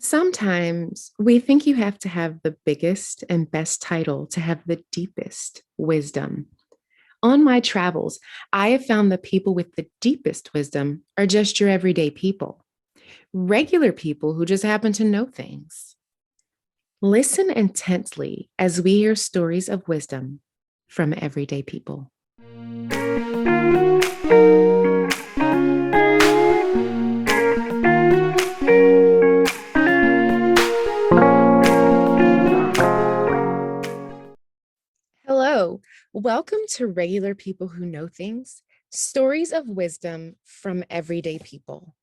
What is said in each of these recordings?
Sometimes we think you have to have the biggest and best title to have the deepest wisdom. On my travels, I have found the people with the deepest wisdom are just your everyday people, regular people who just happen to know things. Listen intently as we hear stories of wisdom from everyday people. Hello, welcome to Regular People Who Know Things, stories of wisdom from everyday people.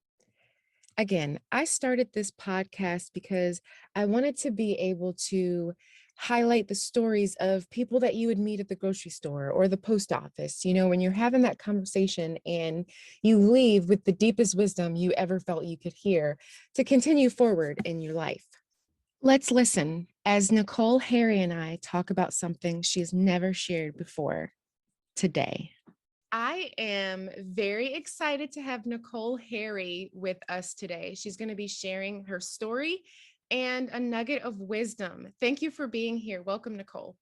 Again, I started this podcast because I wanted to be able to highlight the stories of people that you would meet at the grocery store or the post office. You know, when you're having that conversation and you leave with the deepest wisdom you ever felt you could hear to continue forward in your life. Let's listen as Nicole Harry and I talk about something she's never shared before today. I am very excited to have Nicole Harry with us today. She's going to be sharing her story and a nugget of wisdom. Thank you for being here. Welcome, Nicole.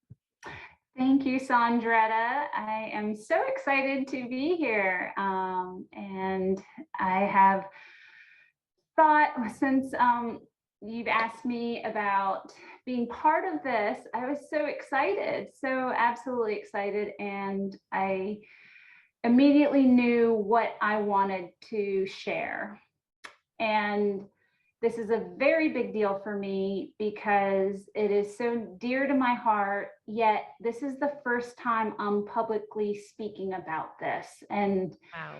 Thank you, Sandretta. I am so excited to be here. And I have thought since you've asked me about being part of this, I was so excited, so absolutely excited. And I immediately knew what I wanted to share. And this is a very big deal for me because it is so dear to my heart, yet this is the first time I'm publicly speaking about this. And Wow.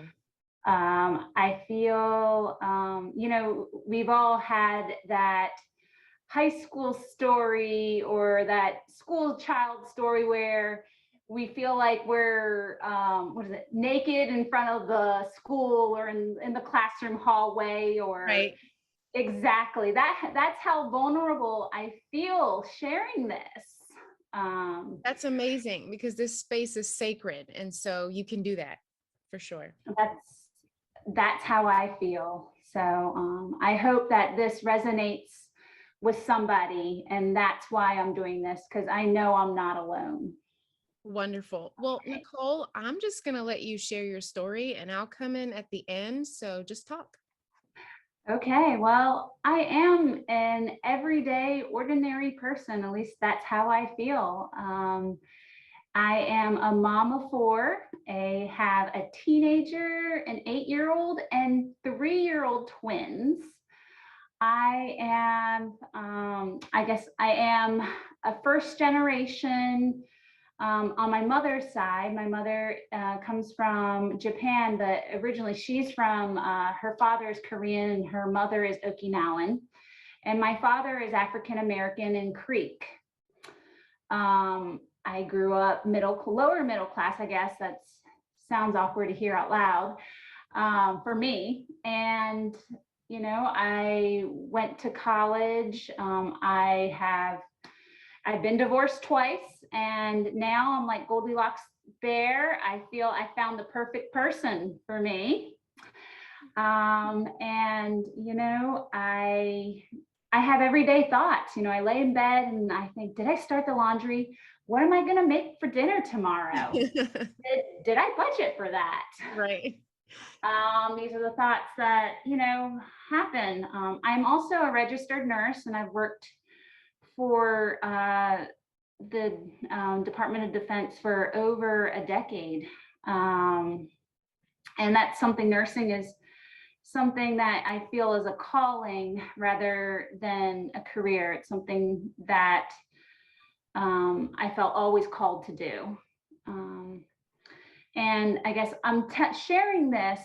I feel, we've all had that high school story or that school child story where we feel like we're naked in front of the school or in the classroom hallway or Right. exactly that's how vulnerable I feel sharing this. That's amazing because this space is sacred. And so you can do that for sure. That's how I feel. So I hope that this resonates with somebody, and that's why I'm doing this, because I know I'm not alone. Wonderful. Well, Nicole, I'm just going to let you share your story and I'll come in at the end. So just talk. Okay, well, I am an everyday, ordinary person. At least that's how I feel. I am a mom of four. I have a teenager, an 8-year-old, and 3-year-old twins. I guess I am a first generation on my mother's side. My mother comes from Japan, but originally she's from, her father is Korean and her mother is Okinawan. And my father is African American and Creek. I grew up lower middle class, I guess. That sounds awkward to hear out loud for me. And I went to college. I've been divorced twice, and now I'm like Goldilocks bear. I feel I found the perfect person for me. And I have everyday thoughts. I lay in bed and I think, did I start the laundry? What am I going to make for dinner tomorrow? Did I budget for that? Right. These are the thoughts that, happen. I'm also a registered nurse, and I've worked for the Department of Defense for over a decade. And that's something, nursing is something that I feel is a calling rather than a career. It's something that I felt always called to do. And I guess I'm sharing this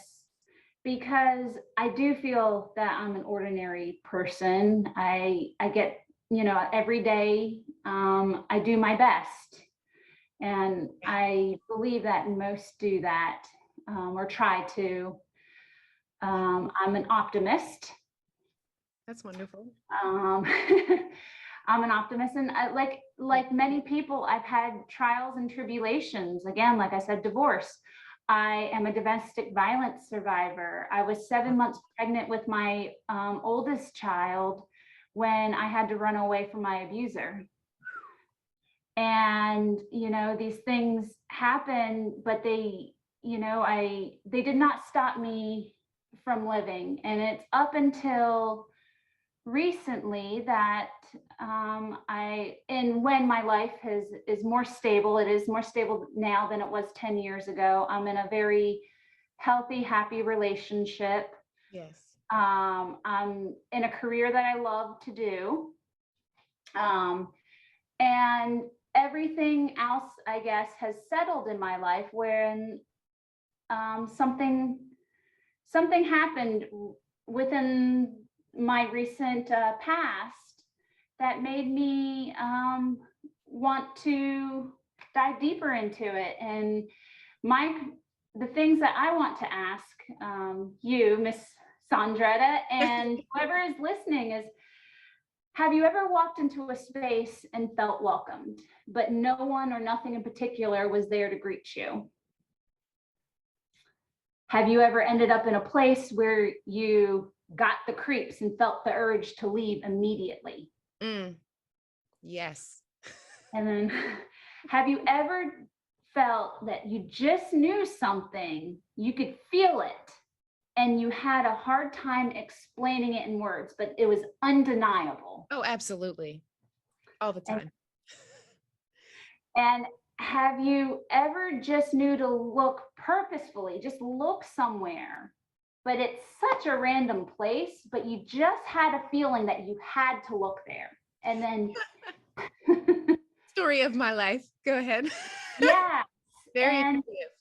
because I do feel that I'm an ordinary person. I get, every day I do my best. And I believe that most do that or try to. I'm an optimist. That's wonderful. I'm an optimist, and like many people, I've had trials and tribulations. Again, like I said, divorce. I am a domestic violence survivor. I was 7 months pregnant with my oldest child when I had to run away from my abuser. And, these things happen, but they did not stop me from living. And it's up until recently that when my life is more stable, it is more stable now than it was 10 years ago. I'm in a very healthy, happy relationship. Yes. I'm in a career that I love to do. And everything else, I guess, has settled in my life when something happened within my recent past that made me want to dive deeper into it. And the things that I want to ask you, Miss Sandretta, and whoever is listening is, have you ever walked into a space and felt welcomed, but no one or nothing in particular was there to greet you? Have you ever ended up in a place where you got the creeps and felt the urge to leave immediately? Yes. And then have you ever felt that you just knew something, you could feel it, and you had a hard time explaining it in words, but it was undeniable? Oh, absolutely. All the time. And have you ever just knew to look purposefully, just look somewhere, but it's such a random place, but you just had a feeling that you had to look there? And then Story of my life. Go ahead. yeah. Very and intuitive.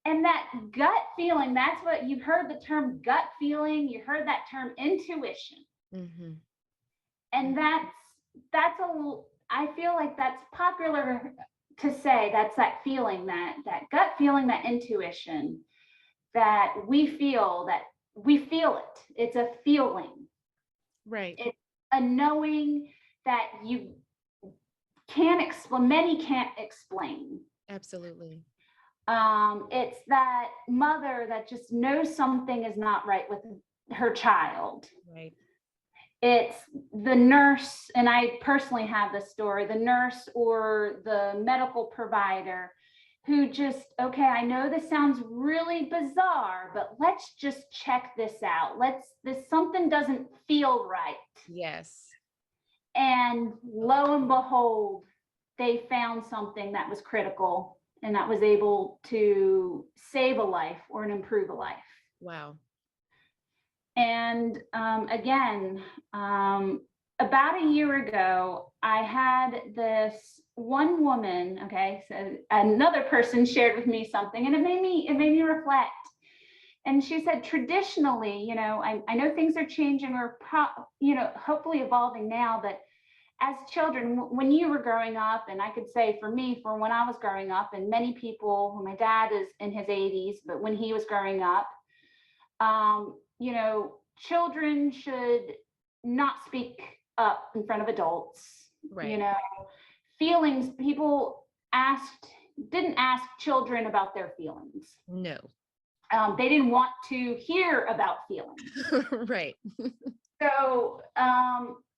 And that gut feeling, that's what you've heard the term gut feeling, you heard that term intuition. Mm-hmm. And I feel like that's popular to say, that's that feeling, that gut feeling, that intuition, that we feel it. It's a feeling. Right. It's a knowing that you can't explain, many can't explain. Absolutely. It's that mother that just knows something is not right with her child. Right. It's the nurse, and I personally have this story, the nurse or the medical provider who just, okay, I know this sounds really bizarre, but let's just check this out. Something doesn't feel right. Yes. And lo and behold, they found something that was critical and that was able to save a life or improve a life. Wow. And again, about a year ago, I had this one woman, okay, so another person shared with me something, and it made me reflect. And she said, traditionally, I know things are changing, or hopefully evolving now, but as children, when you were growing up, and I could say for me, for when I was growing up, and many people, my dad is in his 80s, but when he was growing up, children should not speak up in front of adults. Right. Feelings, people didn't ask children about their feelings. No. They didn't want to hear about feelings. Right. So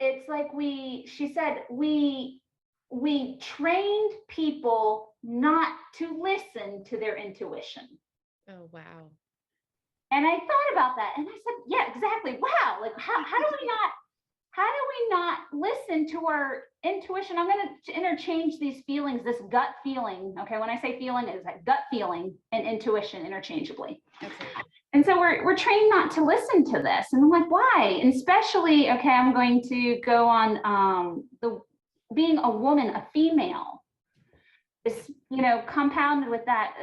it's like she said, we trained people not to listen to their intuition. Oh, wow. And I thought about that, and I said, yeah, exactly. Wow. Like, how do we not listen to our intuition? I'm going to interchange these feelings, this gut feeling. Okay. When I say feeling, it's like gut feeling and intuition interchangeably. Absolutely. And so we're trained not to listen to this. And I'm like, why? And especially, okay, I'm going to go on being a woman, a female, is, compounded with that,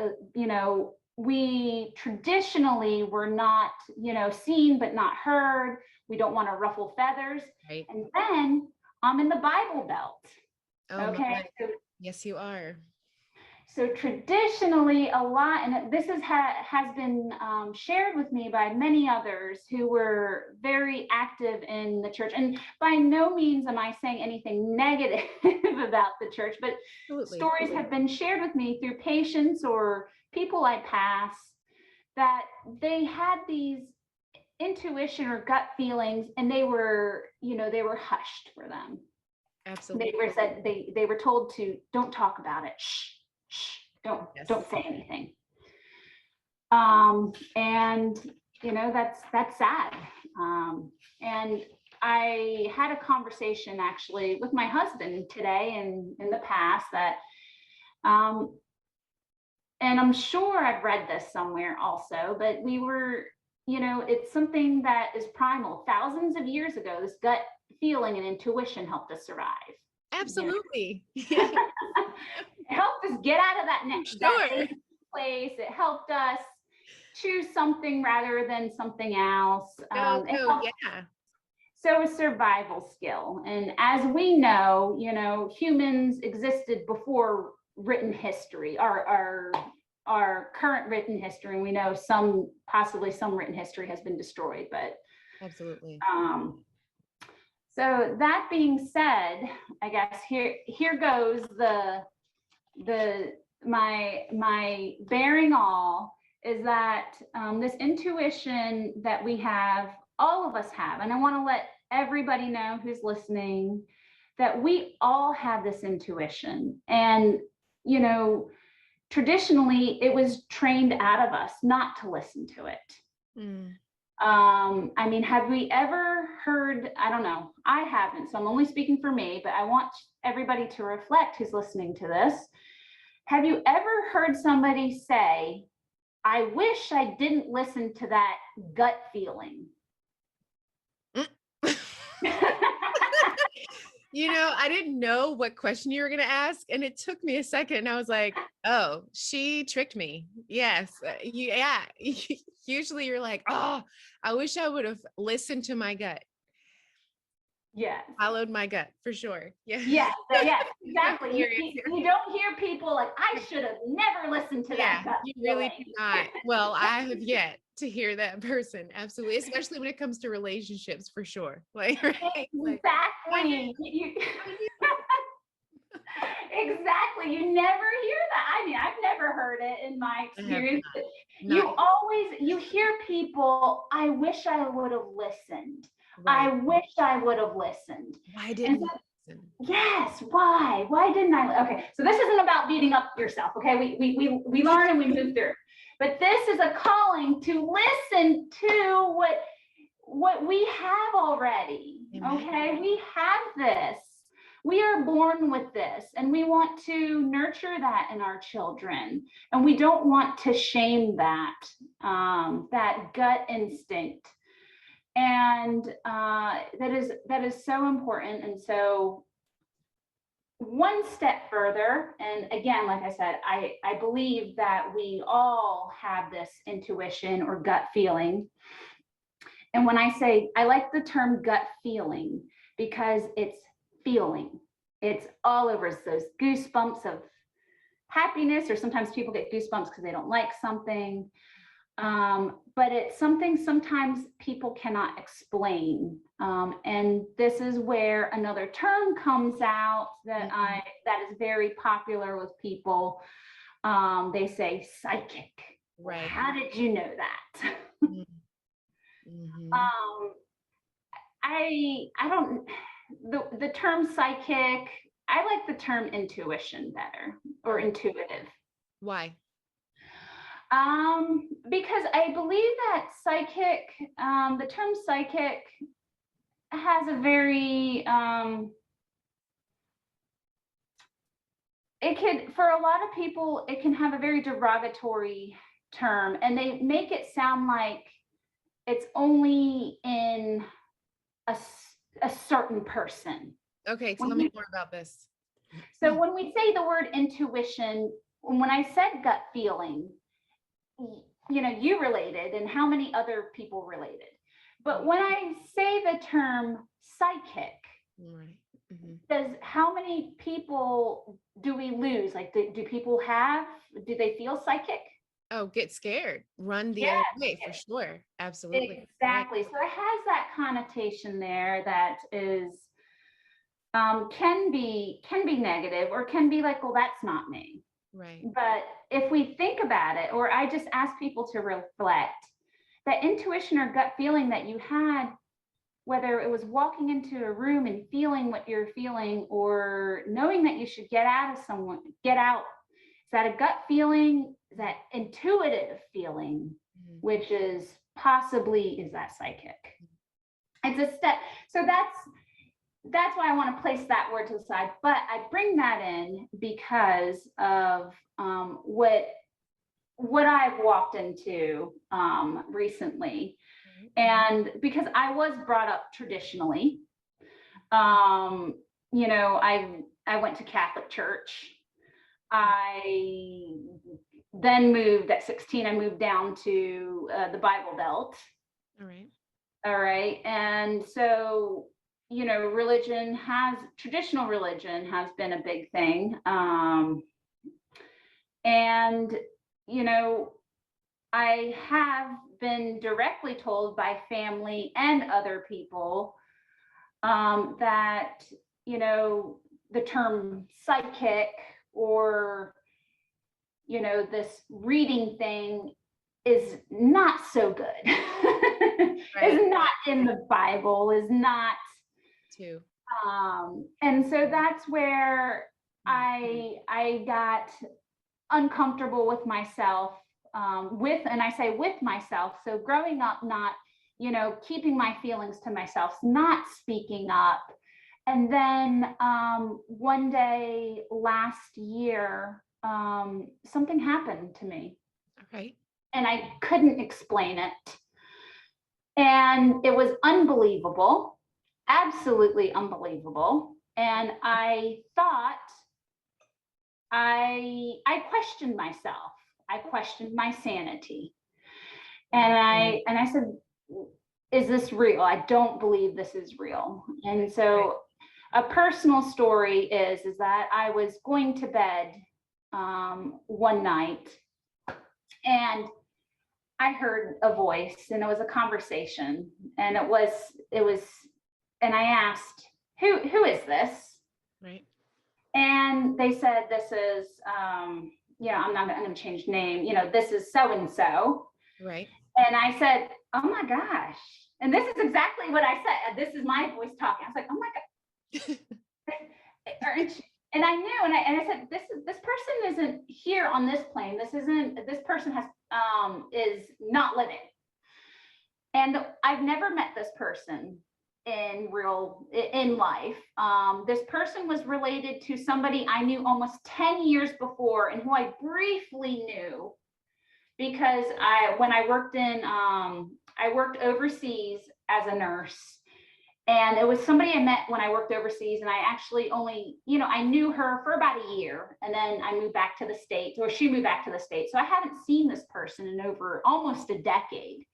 we traditionally were not, seen but not heard. We don't want to ruffle feathers. Right. And then I'm in the Bible Belt. Oh, okay. So, yes, you are. So traditionally, a lot, and this has been shared with me by many others who were very active in the church. And by no means am I saying anything negative about the church, but absolutely, stories have been shared with me through patients or people I pass that they had these intuition or gut feelings, and they were, they were hushed for them. Absolutely. They were told to don't talk about it. Shh, shh, don't say anything. And that's sad. And I had a conversation actually with my husband today and in the past that, and I'm sure I've read this somewhere also, but we were, it's something that is primal. Thousands of years ago, this gut feeling and intuition helped us survive. Absolutely. It helped us get out of that Sure. place. It helped us choose something rather than something else. No, yeah. So a survival skill. And as we know, humans existed before written history, our current written history. And we know possibly some written history has been destroyed, but absolutely. So that being said, I guess here goes my bearing all is that this intuition that we have, all of us have, and I want to let everybody know who's listening that we all have this intuition. And, traditionally it was trained out of us not to listen to it. I mean, have we ever heard, I don't know, I haven't, so I'm only speaking for me, but I want everybody to reflect who's listening to this. Have you ever heard somebody say, I wish I didn't listen to that gut feeling? I didn't know what question you were going to ask. And it took me a second. And I was like, oh, she tricked me. Yes. Yeah. Usually you're like, oh, I wish I would have listened to my gut. Yes. Followed my gut for sure. Yeah. Yes, exactly. You don't hear people like, I should have never listened to that gut you really do not. Well, I have yet to hear that person. Absolutely. Especially when it comes to relationships, for sure. Like, right? Exactly. Exactly. You never hear that. I mean, I've never heard it in my experience. You hear people, I wish I would have listened. Right. I wish I would have listened. Why didn't I listen? Yes. Why? Why didn't I? Okay. So this isn't about beating up yourself. Okay. We learn and we move through, but this is a calling to listen to what we have already. Amen. Okay. We have this. We are born with this, and we want to nurture that in our children, and we don't want to shame that gut instinct. And that is so important. And so one step further, and again, like I said, I believe that we all have this intuition or gut feeling. And when I say, I like the term gut feeling because it's feeling. It's all over. It's those goosebumps of happiness, or sometimes people get goosebumps because they don't like something. But it's something sometimes people cannot explain. And this is where another term comes out that is very popular with people. They say psychic. Right. How did you know that? I don't, the term psychic, I like the term intuition better, or intuitive. Why? Because I believe that psychic, the term psychic has a very, for a lot of people, it can have a very derogatory term, and they make it sound like it's only in a certain person. Okay, tell me more about this. So when we say the word intuition, when I said gut feeling, you related, and how many other people related. But when I say the term psychic, right. How many people do we lose? Like, do they feel psychic? Oh, get scared, run the other way, for sure. Absolutely. Exactly. Right. So it has that connotation there that is, can be negative, or can be like, well, that's not me. Right. But if we think about it, or I just ask people to reflect, that intuition or gut feeling that you had, whether it was walking into a room and feeling what you're feeling, or knowing that you should get out of someone, get out. Is that a gut feeling? Is that intuitive feeling, which is possibly, is that psychic? It's a step. So that's why I want to place that word to the side. But I bring that in because of what I've walked into recently. And because I was brought up traditionally, you know, I went to Catholic church. I then moved at 16, I moved down to the Bible Belt. All right. All right. And so, you know, traditional religion has been a big thing. And, you know, I have been directly told by family and other people that, you know, the term psychic, or, you know, this reading thing is not so good. Right. Is not in the Bible, is not. Too. And so that's where I got uncomfortable with myself, and I say with myself. So growing up, not, you know, keeping my feelings to myself, not speaking up. And then one day last year, something happened to me. Okay. And I couldn't explain it. And it was unbelievable, absolutely unbelievable. And I thought, I questioned myself. I questioned my sanity. And I said, is this real? I don't believe this is real. And so a personal story is that I was going to bed one night, and I heard a voice, and it was a conversation, and it was, and I asked, who is this? Right. And they said, this is, you know, I'm going to change name, you know, this is so-and-so. Right. And I said, oh my gosh. And this is exactly what I said. This is my voice talking. I was like, oh my God. And I knew, and I said, this person isn't here on this plane. This person is not living. And I've never met this person in life. This person was related to somebody I knew almost 10 years before, and who I briefly knew because when I worked I worked overseas as a nurse. And it was somebody I met when I worked overseas, and I actually only, you know, I knew her for about a year, and then I moved back to the States, or she moved back to the States. So I haven't seen this person in over almost a decade.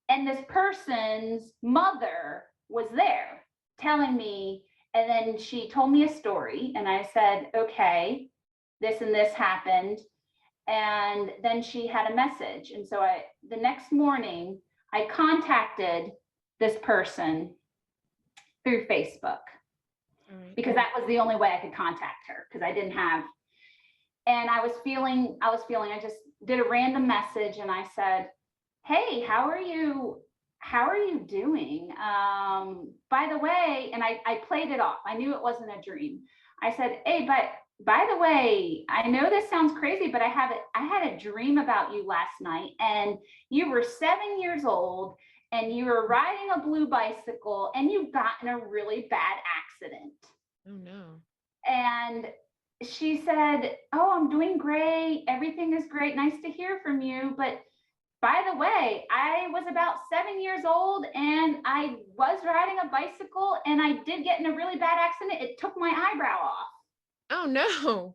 And this person's mother was there telling me, and then she told me a story, and I said, okay, this and this happened. And then she had a message. And so the next morning, I contacted this person through Facebook, because that was the only way I could contact her, because I didn't have. And I was feeling, I just did a random message, and I said, hey, how are you doing? By the way, and I played it off. I knew it wasn't a dream. I said, hey, but by the way, I know this sounds crazy, but I had a dream about you last night, and you were 7 years old, and you were riding a blue bicycle, and you got in a really bad accident. Oh no. And she said, oh, I'm doing great. Everything is great. Nice to hear from you. But by the way, I was about 7 years old, and I was riding a bicycle, and I did get in a really bad accident. It took my eyebrow off. Oh no.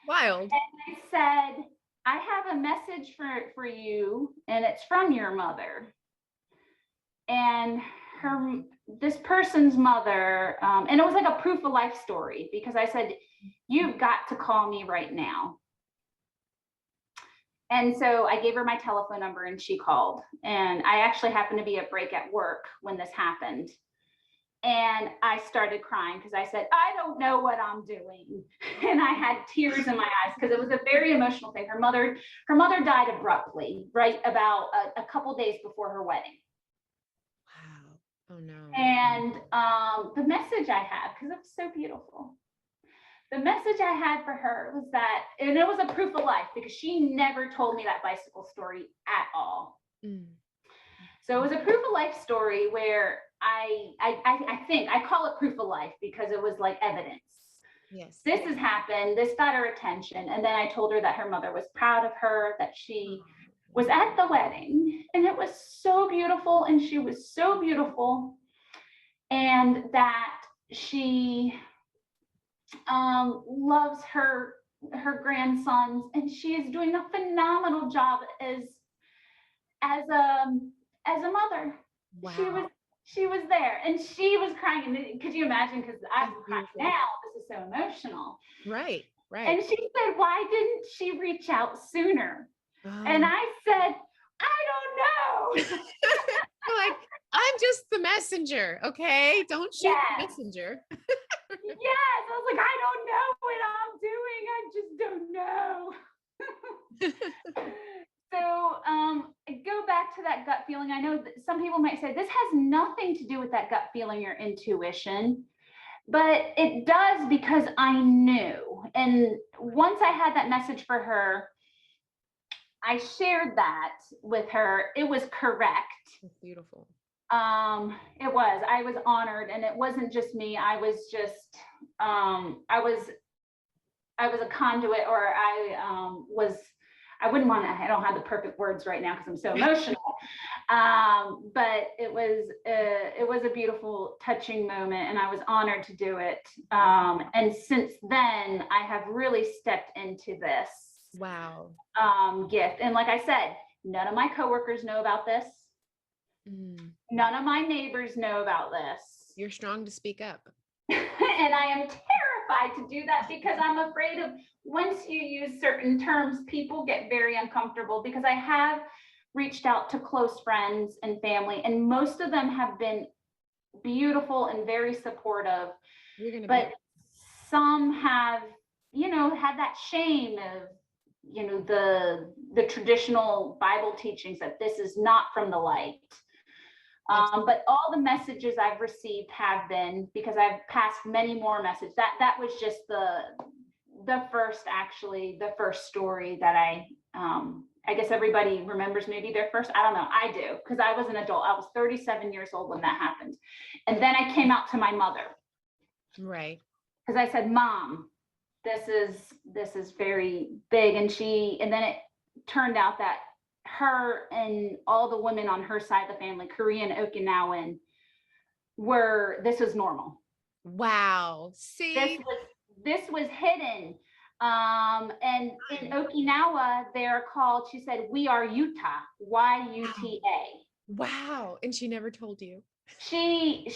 Wild. And I said, I have a message for you, and it's from your mother. And this person's mother, and it was like a proof of life story, because I said, you've got to call me right now. And so I gave her my telephone number, and she called. And I actually happened to be at break at work when this happened. And I started crying because I said, I don't know what I'm doing. And I had tears in my eyes because it was a very emotional thing. Her mother died abruptly, right about a couple days before her wedding. Wow. Oh no. And the message I had, because it was so beautiful, the message I had for her was that, and it was a proof of life because she never told me that bicycle story at all. Mm. So it was a proof of life story where I think I call it proof of life because it was like evidence. Yes. This has happened. This got her attention. And then I told her that her mother was proud of her, that she was at the wedding, and it was so beautiful. And she was so beautiful. And that she loves her grandsons, and she is doing a phenomenal job as a as a mother. Wow. She was there, and she was crying. And could you imagine? Because I'm That's crying beautiful. now. This is so emotional. Right. And Right. she said, "Why didn't she reach out sooner?" And Oh. I said, "I don't know." Like, I'm just the messenger. Okay. Don't shoot the Yes. messenger. Yes. I was like, I don't know what I'm doing. I just don't know. So go back to that gut feeling. I know that some people might say this has nothing to do with that gut feeling or intuition, but it does because I knew. And once I had that message for her, I shared that with her. It was correct. That's beautiful. It was. I was honored, and it wasn't just me. I was just I was a conduit, or I wouldn't want to, I don't have the perfect words right now because I'm so emotional. But it was a beautiful, touching moment, and I was honored to do it. And since then, I have really stepped into this Wow. gift. And like I said, none of my coworkers know about this. Mm. None of my neighbors know about this. You're strong to speak up. And I am terrified to do that because I'm afraid of, once you use certain terms, people get very uncomfortable, because I have reached out to close friends and family, and most of them have been beautiful and very supportive. You're going to But be. some have, had that shame of, the traditional Bible teachings that this is not from the light. But all the messages I've received have been, because I've passed many more messages. That was just the first story that I guess everybody remembers maybe their first. I don't know. I do, because I was an adult. I was 37 years old when that happened. And then I came out to my mother. Right. Because I said, Mom, this is very big. And then it turned out that her and all the women on her side of the family, Korean, Okinawan, this was normal. Wow. See? This was hidden. And in Okinawa, they're called, she said, we are Utah, Y-U-T-A. Wow. And she never told you. She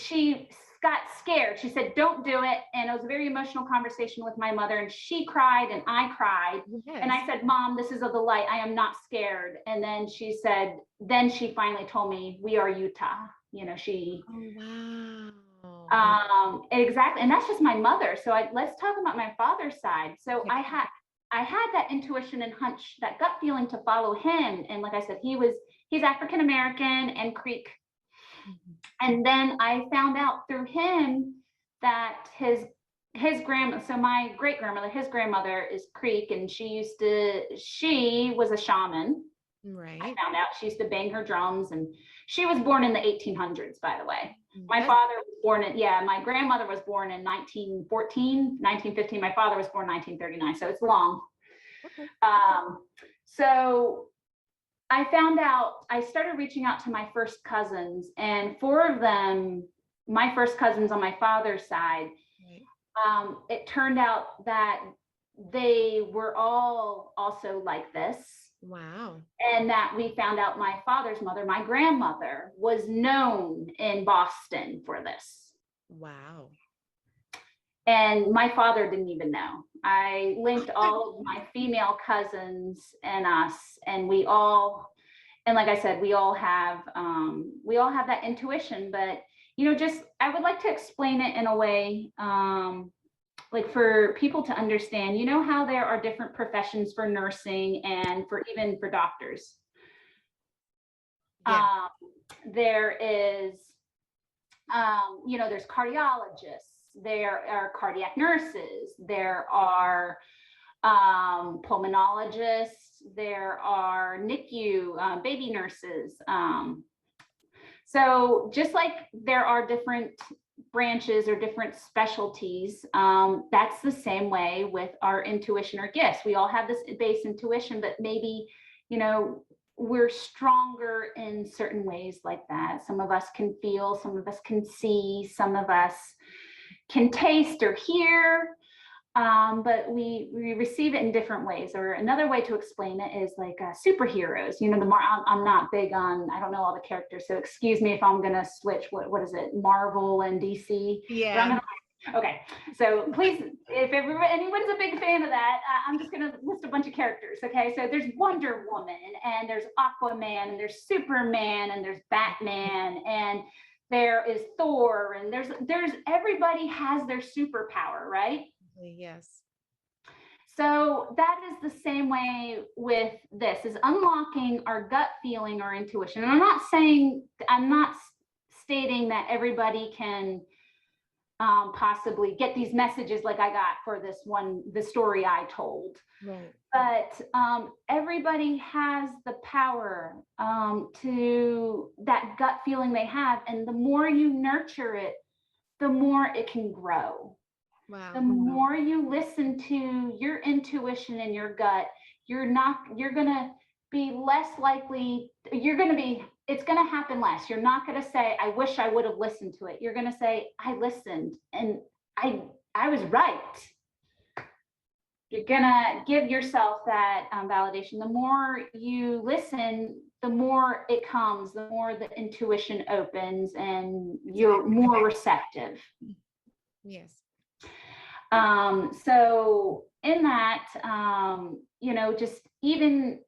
got scared. She said, don't do it. And it was a very emotional conversation with my mother, and she cried and I cried. Yes. And I said, Mom, this is of the light. I am not scared. And then she finally told me, we are Utah. Oh, wow. Exactly. And that's just my mother. So let's talk about my father's side. So Okay. I had that intuition and hunch, that gut feeling to follow him. And like I said, he's African-American and Creek. Mhm. And then I found out through him that his grandma, so my great grandmother, his grandmother is Creek, and she was a shaman. Right. I found out she used to bang her drums, and she was born in the 1800s, by the way. My That's father was born my grandmother was born in 1914, 1915. My father was born 1939, so it's long. okay. So I found out, I started reaching out to my first cousins, and 4 of them, my first cousins on my father's side, Right. it turned out that they were all also like this. Wow. And that we found out my father's mother, my grandmother, was known in Boston for this. Wow. And my father didn't even know. I linked all of my female cousins and us, and we all, and like I said, we all have that intuition. But just, I would like to explain it in a way, like for people to understand, how there are different professions for nursing and for even for doctors. Yeah. There is, there's cardiologists, there are cardiac nurses, there are pulmonologists, there are NICU baby nurses. So just like there are different branches or different specialties, that's the same way with our intuition or gifts. We all have this base intuition, but maybe, we're stronger in certain ways like that. Some of us can feel, some of us can see, some of us can taste or hear, but we receive it in different ways. Or another way to explain it is like superheroes. The more I'm not big on, I don't know all the characters, so excuse me if I'm gonna switch. What is it, Marvel and DC? Yeah. Okay, so please, if anyone's a big fan of that, I'm just going to list a bunch of characters. Okay, so there's Wonder Woman, and there's Aquaman, and there's Superman, and there's Batman, and there is Thor, and there's everybody has their superpower, right? Yes. So that is the same way with this, is unlocking our gut feeling or intuition. And I'm not stating that everybody can possibly get these messages like I got for the story I told. Right. But everybody has the power to that gut feeling they have. And the more you nurture it, the more it can grow. Wow. The more you listen to your intuition and your gut, you're going to be less likely, it's going to happen less. You're not going to say, I wish I would have listened to it. You're going to say, I listened and I was right. You're going to give yourself that validation. The more you listen, the more it comes, the more the intuition opens and you're more receptive. Yes. So in that, just even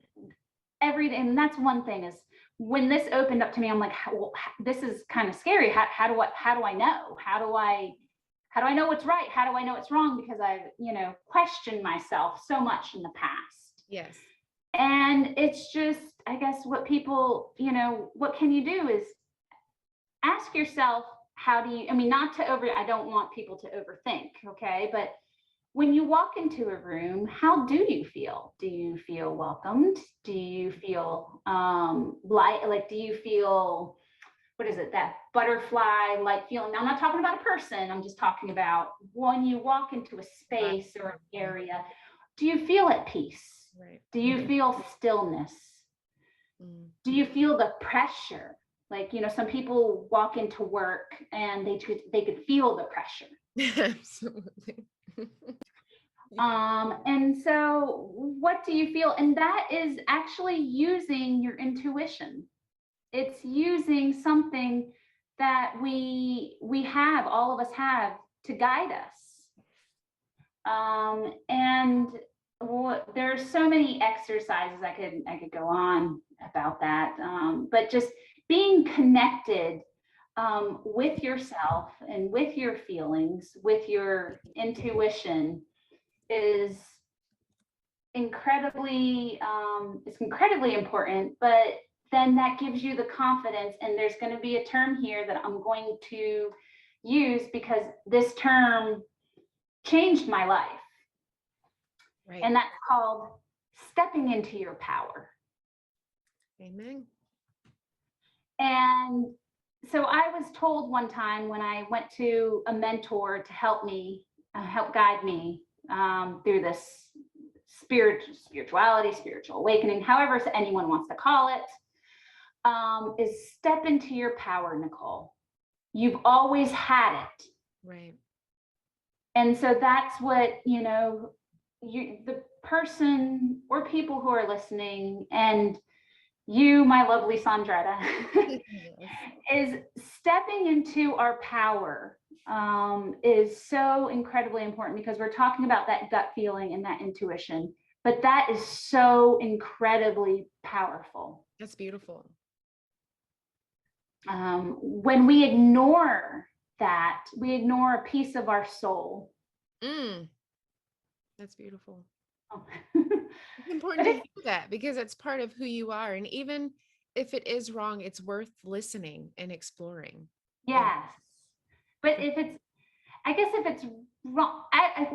every day, and that's one thing is when this opened up to me, I'm like, well, this is kind of scary. How do I know? How do I know what's right? How do I know it's wrong? Because I've, questioned myself so much in the past. Yes. And it's just, I guess what people, what can you do is ask yourself, I don't want people to overthink, okay? But when you walk into a room, how do you feel? Do you feel welcomed? Do you feel do you feel, what is it, that butterfly-like feeling? Now, I'm not talking about a person. I'm just talking about when you walk into a space or an area, do you feel at peace? Right. Do you feel stillness? Do you feel the pressure? Like, some people walk into work and they could feel the pressure. Absolutely. And so what do you feel? And that is actually using your intuition. It's using something that we have, all of us have, to guide us. And there's so many exercises I could go on about that. But just being connected with yourself and with your feelings, with your intuition is incredibly important. But then that gives you the confidence, and there's going to be a term here that I'm going to use because this term changed my life. Right. And that's called stepping into your power. Amen. And so I was told one time when I went to a mentor to help guide me through this spirituality, spiritual awakening, however anyone wants to call it, is step into your power, Nicole. You've always had it. Right. And so that's what, the person or people who are listening, and you, my lovely Sandretta, is stepping into our power is so incredibly important, because we're talking about that gut feeling and that intuition, but that is so incredibly powerful. That's beautiful. when we ignore that, we ignore a piece of our soul. That's beautiful. Oh. It's important to hear that because it's part of who you are. And even if it is wrong, it's worth listening and exploring. Yes. But if it's, I guess if it's wrong,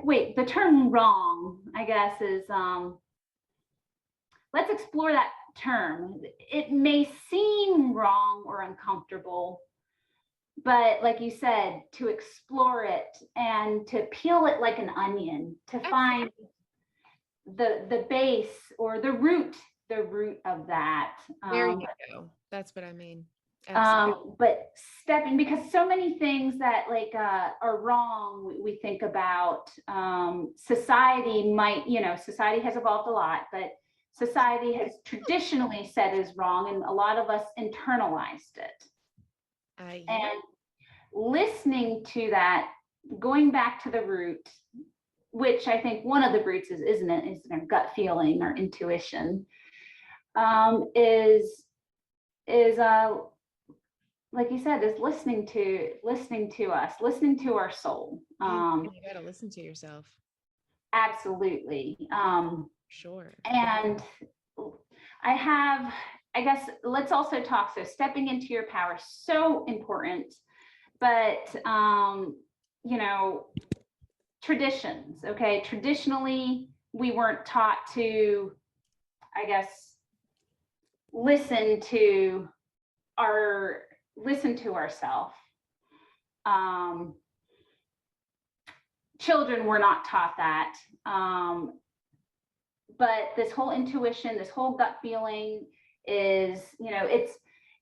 wait, the term wrong, I guess is, let's explore that term. It may seem wrong or uncomfortable, but like you said, to explore it and to peel it like an onion, to find the base or the root of that. There you go. That's what I mean. But stepping, because so many things that like are wrong, we think about society might, society has evolved a lot, but society has traditionally said is wrong, and a lot of us internalized it. And listening to that, going back to the root, which I think one of the roots is our gut feeling or intuition, is like you said, is listening to us, listening to our soul. You gotta listen to yourself. Absolutely. Sure. And I guess let's also talk. So stepping into your power, so important. But traditions, okay? Traditionally, we weren't taught to, I guess, listen to ourselves. Children were not taught that. But this whole intuition, this whole gut feeling is,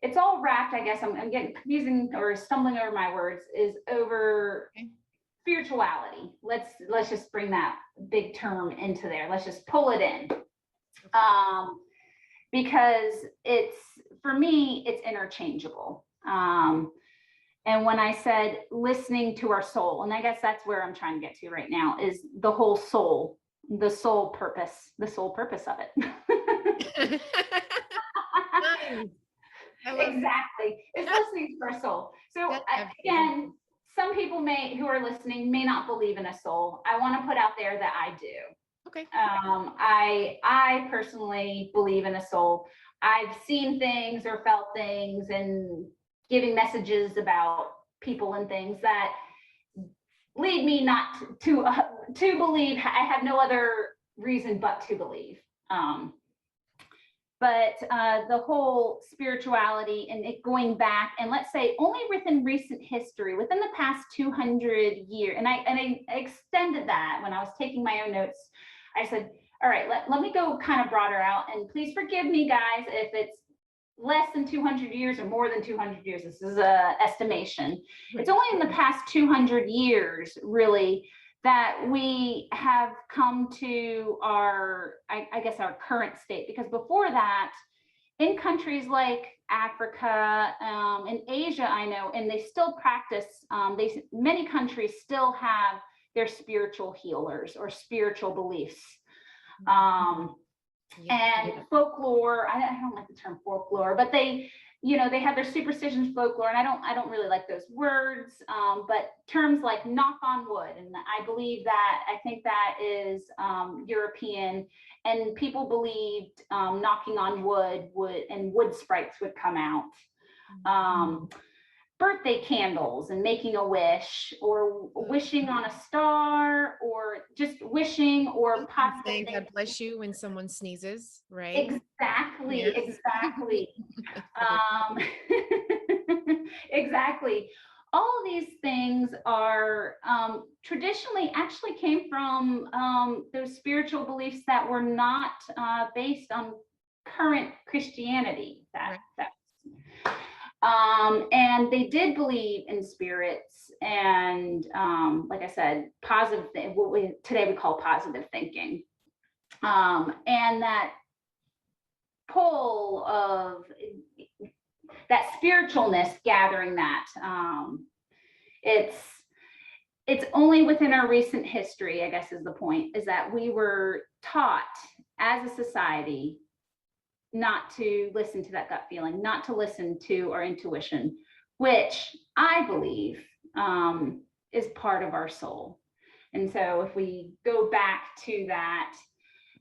it's all wrapped, I guess I'm getting confusing or stumbling over my words, is over spirituality. Let's just bring that big term into there. Let's just pull it in. Because for me, it's interchangeable. And when I said listening to our soul, and I guess that's where I'm trying to get to right now, is the whole soul, the sole purpose of it. Exactly. It's listening to our soul. So again, some people who are listening may not believe in a soul. I want to put out there that I do. Okay. I personally believe in a soul. I've seen things or felt things and giving messages about people and things that lead me not to believe. I have no other reason but to believe. But the whole spirituality and it going back, and let's say only within recent history, within the past 200 years, and I extended that when I was taking my own notes. I said, all right, let me go kind of broader out, and please forgive me, guys, if it's less than 200 years or more than 200 years. This is an estimation. It's only in the past 200 years, really, that we have come to our, I guess, our current state. Because before that, in countries like Africa, in Asia, I know, and they still practice, many countries still have their spiritual healers or spiritual beliefs. And folklore, I don't like the term folklore, but they have their superstitions, folklore, and I don't really like those words, but terms like knock on wood, and I think that is European, and people believed knocking on wood and wood sprites would come out. Birthday candles and making a wish, or wishing on a star, or just wishing, or saying God bless you when someone sneezes, right? Exactly. Yes. Exactly. Exactly. All of these things are traditionally actually came from those spiritual beliefs that were not based on current Christianity. And they did believe in spirits and, like I said, today we call positive thinking. And that pull of that spiritualness, gathering that, it's only within our recent history, I guess is the point, is that we were taught as a society not to listen to that gut feeling, not to listen to our intuition, which I believe is part of our soul. And so if we go back to that,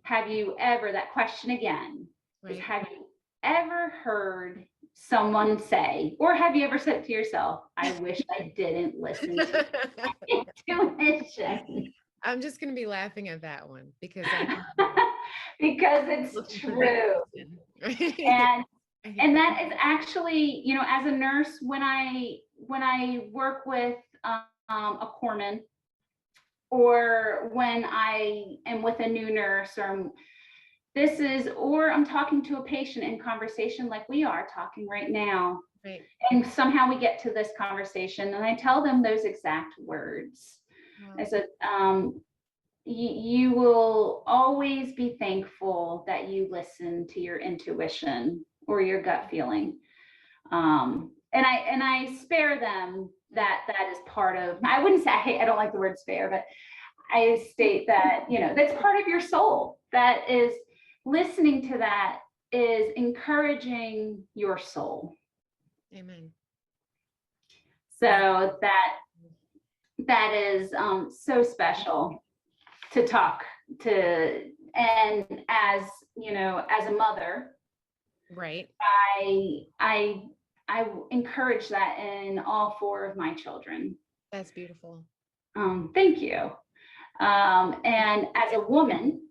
have you ever, that question again, is Right. have you ever heard someone say, or have you ever said to yourself, I wish I didn't listen to intuition? I'm just going to be laughing at that one because I Because it's looking for that true. person. Right? And I hear and you. that is actually, you know, as a nurse, when I work with a corpsman, or when I am with a new nurse, or I'm talking to a patient in conversation like we are talking right now, Right. and somehow we get to this conversation, and I tell them those exact words. I Wow. said, you will always be thankful that you listen to your intuition or your gut feeling. And I spare them that is part of, I wouldn't say, I don't like the word spare, but I state that, you know, that's part of your soul. That is, listening to that is encouraging your soul. Amen. So that is so special to talk to. And as you know, as a mother, Right. I encourage that in all four of my children. That's beautiful. Thank you. And as a woman,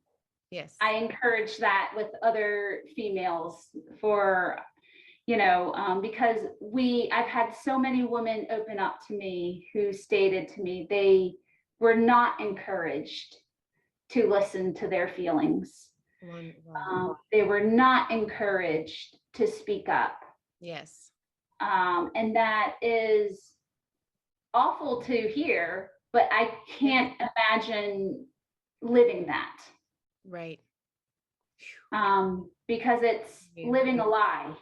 Yes. I encourage that with other females for, you know, because I've had so many women open up to me who stated to me they were not encouraged to listen to their feelings. Wow. They were not encouraged to speak up. Yes. And that is awful to hear, but I can't imagine living that. Right. Because it's Yeah. living a lie.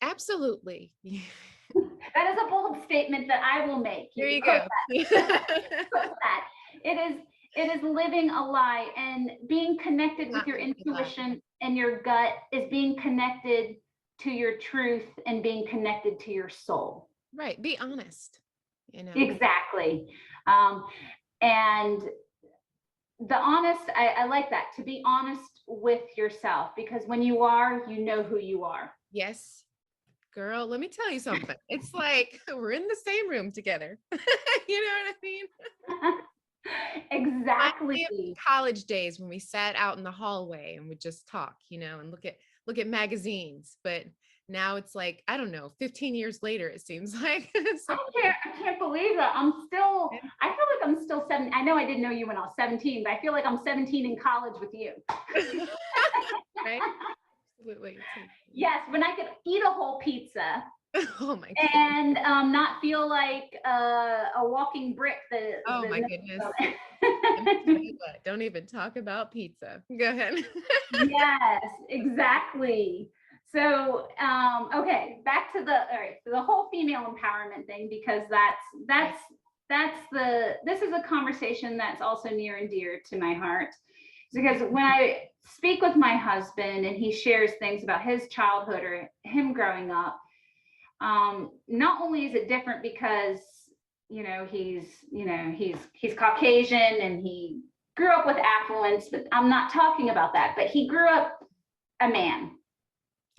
Absolutely. That is a bold statement that I will make. There you Quote go. that. It is living a lie, and being connected with Not your living a lie. intuition and your gut is being connected to your truth and being connected to your soul. Right. Be honest. You know. Exactly. And the honest, I like that, to be honest with yourself, because when you are, you know who you are. Yes. Girl, let me tell you something. It's like we're in the same room together. You know what I mean? Exactly. College days when we sat out in the hallway and would just talk, you know, and look at magazines. But now it's like, I don't know, 15 years later, it seems like. I can't believe that. I feel like I'm still 7. I know I didn't know you when I was 17, but I feel like I'm 17 in college with you. Right? Absolutely. Yes, when I could eat a whole pizza. Oh my goodness. And not feel like a walking brick. Oh my goodness. Don't even talk about pizza. Go ahead. Yes, exactly. So, okay, back to the whole female empowerment thing, because this is a conversation that's also near and dear to my heart. Because when I speak with my husband and he shares things about his childhood or him growing up, not only is it different because he's Caucasian and he grew up with affluence, but I'm not talking about that, but he grew up a man.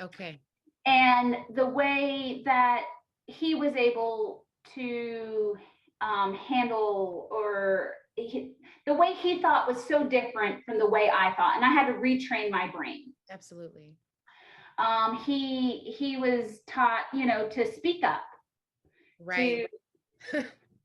Okay. And the way that he was able to handle, the way he thought was so different from the way I thought, and I had to retrain my brain. Absolutely. He was taught, to speak up. Right.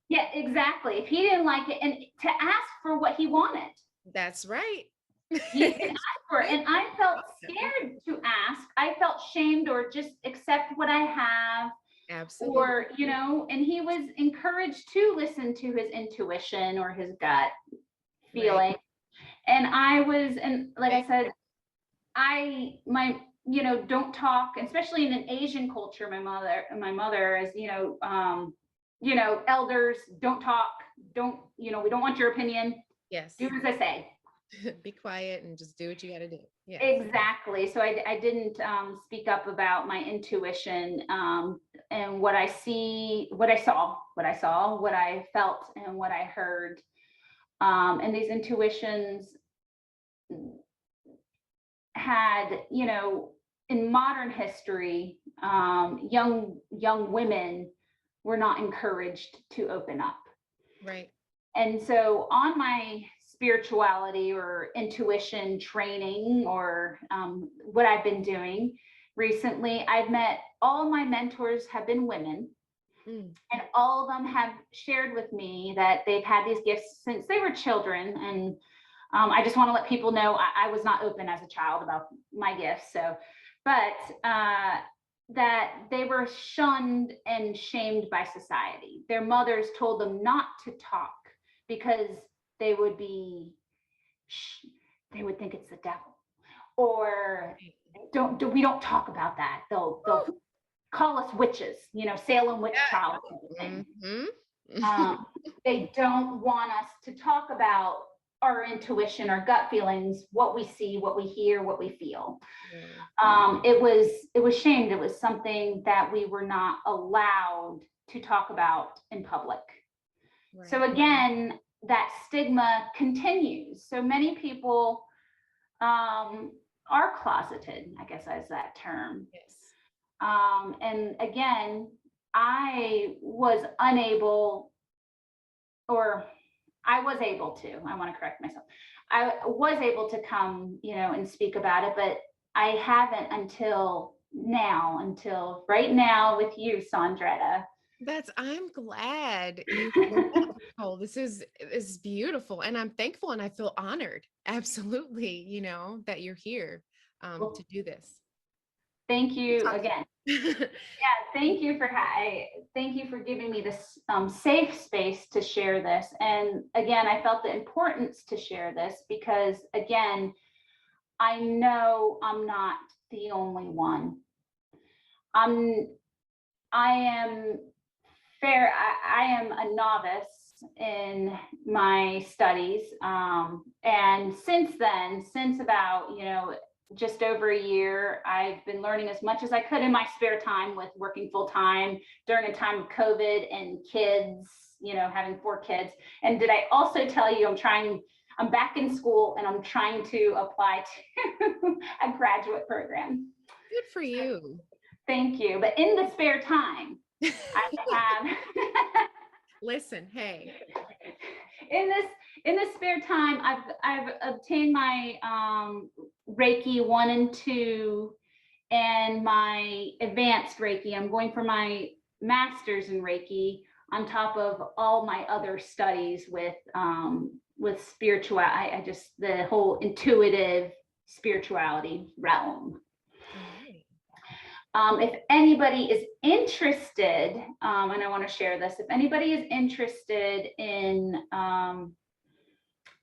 Yeah, exactly. If he didn't like it, and to ask for what he wanted. That's right. He can ask for it. And I felt scared to ask. I felt shamed, or just accept what I have. Absolutely. Or, and he was encouraged to listen to his intuition or his gut feeling. Right. And like I said, don't talk, especially in an Asian culture. My mother is, elders don't talk. We don't want your opinion. Yes. Do as I say. Be quiet and just do what you got to do. Yes. Exactly. So I didn't speak up about my intuition, and what I see, what I felt, and what I heard. And these intuitions had, in modern history, young women were not encouraged to open up. Right. And so, on my spirituality or intuition training, or what I've been doing recently, I've met all my mentors have been women, Mm. and all of them have shared with me that they've had these gifts since they were children. And I just want to let people know I was not open as a child about my gifts. So, but that they were shunned and shamed by society. Their mothers told them not to talk because they would be, they would think it's the devil, or we don't talk about that. They'll call us witches, Salem witch trials and everything. Mm-hmm. They don't want us to talk about our intuition, our gut feelings, what we see, what we hear, what we feel. It was shamed. It was something that we were not allowed to talk about in public. Right. So again, that stigma continues. So many people are closeted, I guess is that term. Yes. And again, I was unable, or I was able to, I want to correct myself. I was able to come, and speak about it, but I haven't until now, until right now with you, Sandretta. I'm glad you oh, this is beautiful. And I'm thankful and I feel honored. Absolutely, that you're here Well, to do this. thank you Talk again. about Yeah, thank you for giving me this safe space to share this. And again, I felt the importance to share this because, again, I know I'm not the only one. I'm I am I am a novice in my studies. And since then, since about, just over a year, I've been learning as much as I could in my spare time with working full time during a time of COVID and kids, having 4 kids. And did I also tell you I'm back in school and I'm trying to apply to a graduate program. good for you. Thank you. But in the spare time, I have Listen, hey. in this spare time, I've obtained my Reiki 1 and 2 and my advanced Reiki. I'm going for my master's in Reiki on top of all my other studies with spiritual. I just the whole intuitive spirituality realm. If anybody is interested, and I want to share this, if anybody is interested in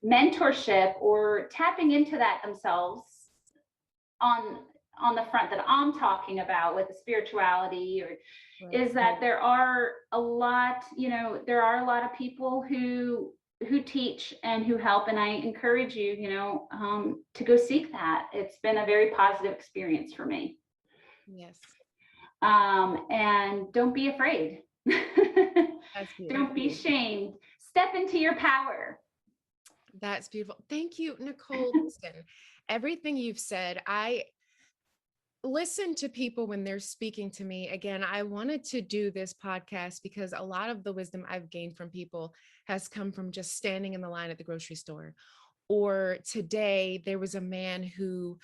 mentorship or tapping into that themselves on the front that I'm talking about with the spirituality, or is that there are a lot of people who teach and who help, and I encourage you, to go seek that. It's been a very positive experience for me. Yes. And don't be afraid. Don't be shamed. Step into your power. That's beautiful. Thank you, Nicole. Listen, everything you've said, I listen to people when they're speaking to me. Again, I wanted to do this podcast because a lot of the wisdom I've gained from people has come from just standing in the line at the grocery store. Or today, there was a man who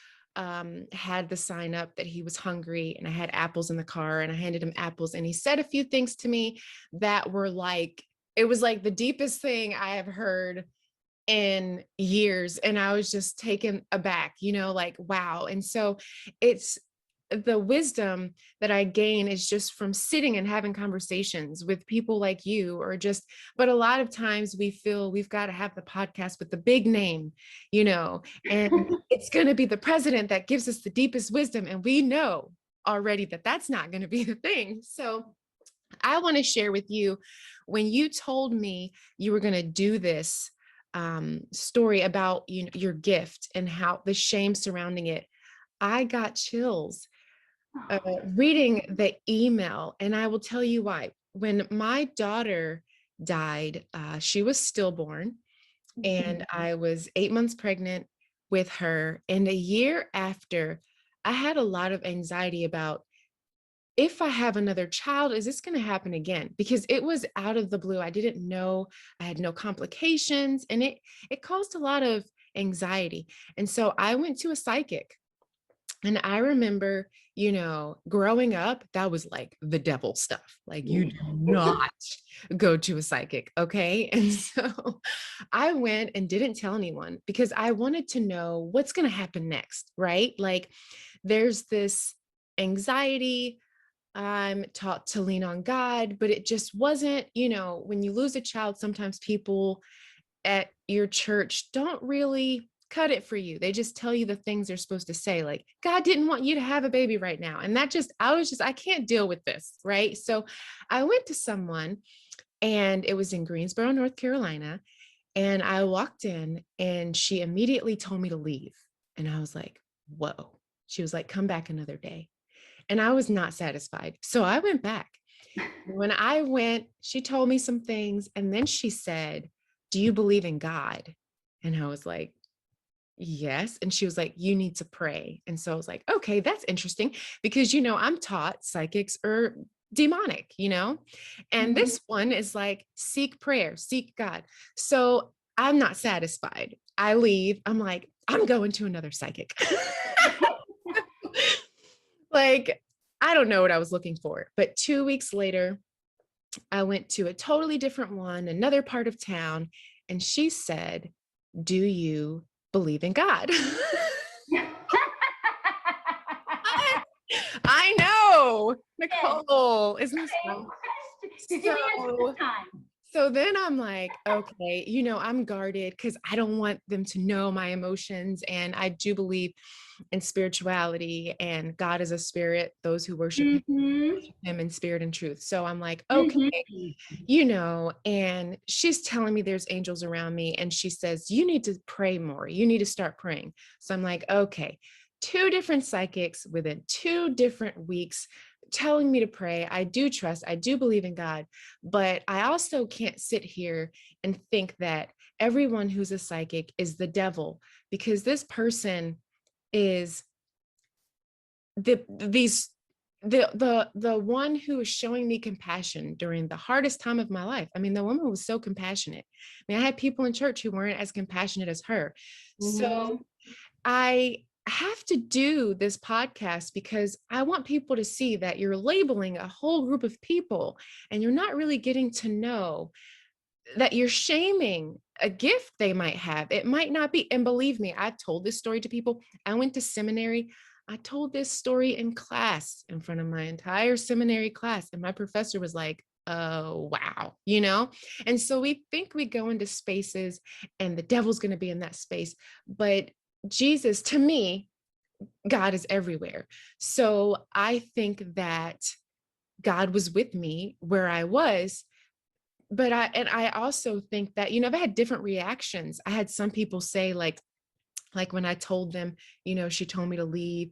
had the sign up that he was hungry, and I had apples in the car, and I handed him apples, and he said a few things to me that were like, it was like the deepest thing I have heard in years. And I was just taken aback, like, wow. And so it's the wisdom that I gain is just from sitting and having conversations with people like you, but a lot of times we feel we've got to have the podcast with the big name, and it's going to be the president that gives us the deepest wisdom. And we know already that that's not going to be the thing. So I want to share with you, when you told me you were going to do this, story about your gift and how the shame surrounding it, I got chills reading the email, and I will tell you why. When my daughter died, she was stillborn, and I was 8 months pregnant with her. And a year after, I had a lot of anxiety about, if I have another child, is this going to happen again? Because it was out of the blue. I didn't know, I had no complications, and it caused a lot of anxiety. And so I went to a psychic. And I remember, growing up, that was like the devil stuff. Like, you do not go to a psychic. Okay. And so I went and didn't tell anyone because I wanted to know what's going to happen next. Right. Like, there's this anxiety. I'm taught to lean on God, but it just wasn't, when you lose a child, sometimes people at your church don't really cut it for you. They just tell you the things they're supposed to say, like, God didn't want you to have a baby right now. And I can't deal with this. Right. So I went to someone, and it was in Greensboro, North Carolina. And I walked in, and she immediately told me to leave. And I was like, whoa. She was like, come back another day. And I was not satisfied. So I went back. When I went, she told me some things. And then she said, do you believe in God? And I was like, yes. And she was like, you need to pray. And so I was like, okay, that's interesting because, I'm taught psychics are demonic, and Mhm. this one is like, seek prayer, seek God. So I'm not satisfied. I leave. I'm like, I'm going to another psychic. Like, I don't know what I was looking for. But 2 weeks later, I went to a totally different one, another part of town, and she said, do you believe in God? I know, Same Nicole, isn't this fun? question. Did you answer this So, time? so then I'm like, okay, I'm guarded because I don't want them to know my emotions. And I do believe in spirituality, and God is a spirit. Those who Mhm. worship him in spirit and truth. So I'm like, okay, Mhm. and she's telling me there's angels around me. And she says, you need to pray more. You need to start praying. So I'm like, okay, two different psychics within 2 different weeks telling me to pray. I do trust, I do believe in God, but I also can't sit here and think that everyone who's a psychic is the devil, because this person is these the one who is showing me compassion during the hardest time of my life. I mean, the woman was so compassionate. I mean, I had people in church who weren't as compassionate as her. So Mhm. I have to do this podcast because I want people to see that you're labeling a whole group of people, and you're not really getting to know that you're shaming a gift they might have. It might not be. And believe me, I've told this story to people. I went to seminary. I told this story in class in front of my entire seminary class. And my professor was like, oh, wow, And so we think we go into spaces and the devil's going to be in that space. But Jesus, to me, God is everywhere. So I think that God was with me where I was, but I also think that, I've had different reactions. I had some people say, like when I told them, she told me to leave,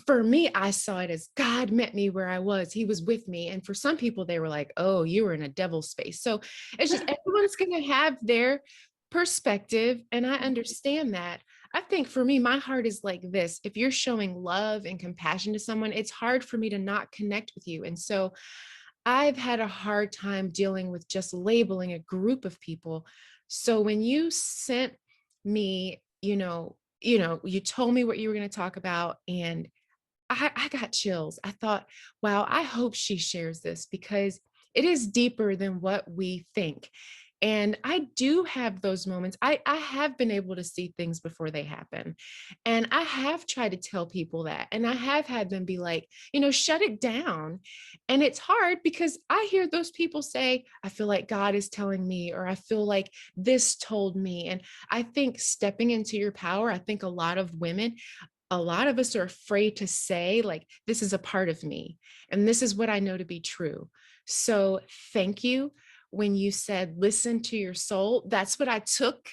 for me, I saw it as God met me where I was. He was with me. And for some people, they were like, oh, you were in a devil space. So it's just, everyone's going to have their perspective. And I understand that. I think for me, my heart is like this. If you're showing love and compassion to someone, it's hard for me to not connect with you. And so I've had a hard time dealing with just labeling a group of people. So when you sent me, you told me what you were going to talk about, and I got chills. I thought, wow, I hope she shares this because it is deeper than what we think. And I do have those moments. I have been able to see things before they happen. And I have tried to tell people that. And I have had them be like, shut it down. And it's hard because I hear those people say, I feel like God is telling me, or I feel like this told me. And I think stepping into your power, I think a lot of us are afraid to say, like, this is a part of me and this is what I know to be true. So thank you when you said, listen to your soul. That's what I took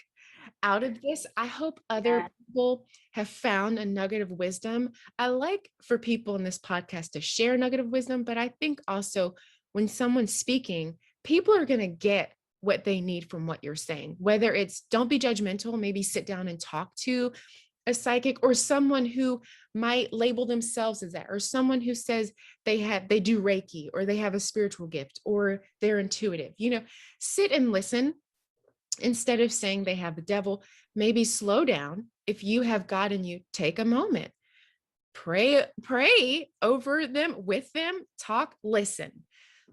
out of this. I hope other Yeah. people have found a nugget of wisdom. I like for people in this podcast to share a nugget of wisdom, but I think also when someone's speaking, people are going to get what they need from what you're saying, whether it's don't be judgmental, maybe sit down and talk to a psychic or someone who might label themselves as that, or someone who says they do Reiki or they have a spiritual gift or they're intuitive, sit and listen instead of saying they have the devil. Maybe slow down. If you have God in you, take a moment, pray over them, with them, talk, listen.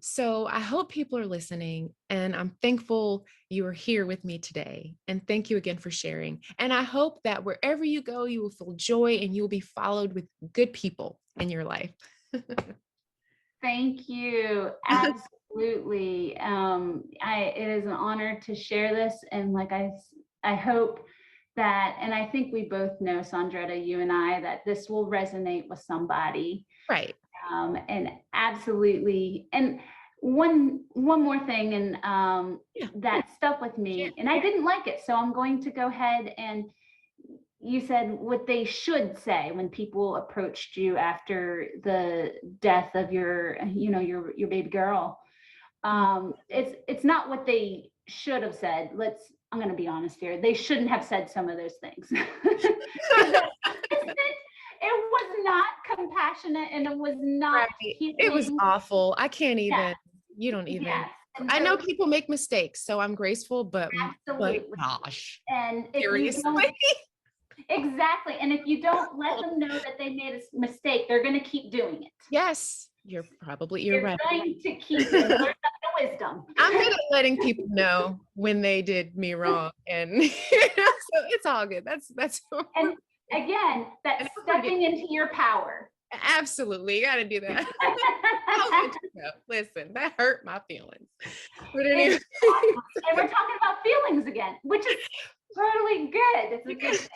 So I hope people are listening, and I'm thankful you are here with me today. And thank you again for sharing. And I hope that wherever you go, you will feel joy and you will be followed with good people in your life. Thank you. Absolutely. It is an honor to share this. And I hope that, and I think we both know, Sandretta, you and I, that this will resonate with somebody. Right. And absolutely. And one more thing, and Yeah. that stuck with me, and I didn't like it. So I'm going to go ahead, and you said what they should say when people approached you after the death of your baby girl. It's not what they should have said. I'm going to be honest here. They shouldn't have said some of those things. It was not compassionate, and it was not right. It was awful. I can't even, yeah. You don't even, Yes. I know people make mistakes, so I'm graceful, but Absolutely. gosh. And if Seriously. you don't, exactly. And if you don't let them know that they made a mistake, they're going to keep doing it. Yes, you're They're right. going to keep learning the wisdom. I'm good at letting people know when they did me wrong, and so it's all good. That's And again, that's stepping into your power. Absolutely, you got to do that. Listen, that hurt my feelings. But anyway. And we're talking about feelings again, which is totally good. It's a good thing.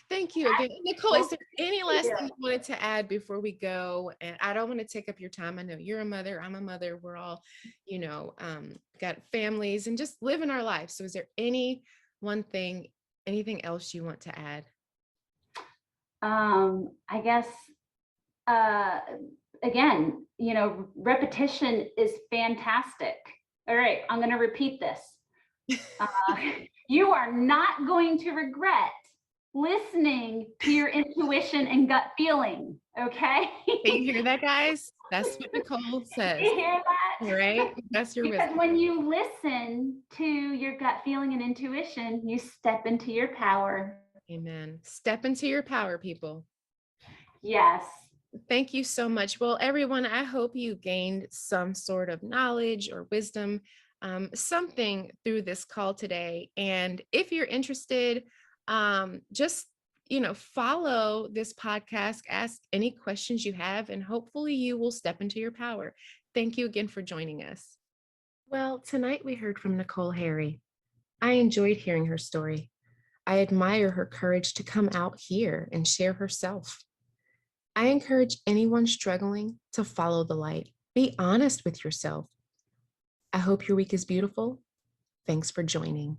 Thank you again. Nicole, is there any last thing you wanted to add before we go? And I don't want to take up your time. I know you're a mother, I'm a mother. We're all, got families and just living our lives. So is there anything else you want to add? I guess, again, repetition is fantastic. All right, I'm going to repeat this. You are not going to regret listening to your intuition and gut feeling. Okay. You hear that, guys? That's what Nicole says. You hear that? Right? That's your because wisdom. when you listen to your gut feeling and intuition, you step into your power. Amen. Step into your power, people. Yes. Thank you so much. Well, everyone, I hope you gained some sort of knowledge or wisdom, something through this call today. And if you're interested, just, follow this podcast, ask any questions you have, and hopefully you will step into your power. Thank you again for joining us. Well, tonight we heard from Nicole Harry. I enjoyed hearing her story. I admire her courage to come out here and share herself. I encourage anyone struggling to follow the light. Be honest with yourself. I hope your week is beautiful. Thanks for joining.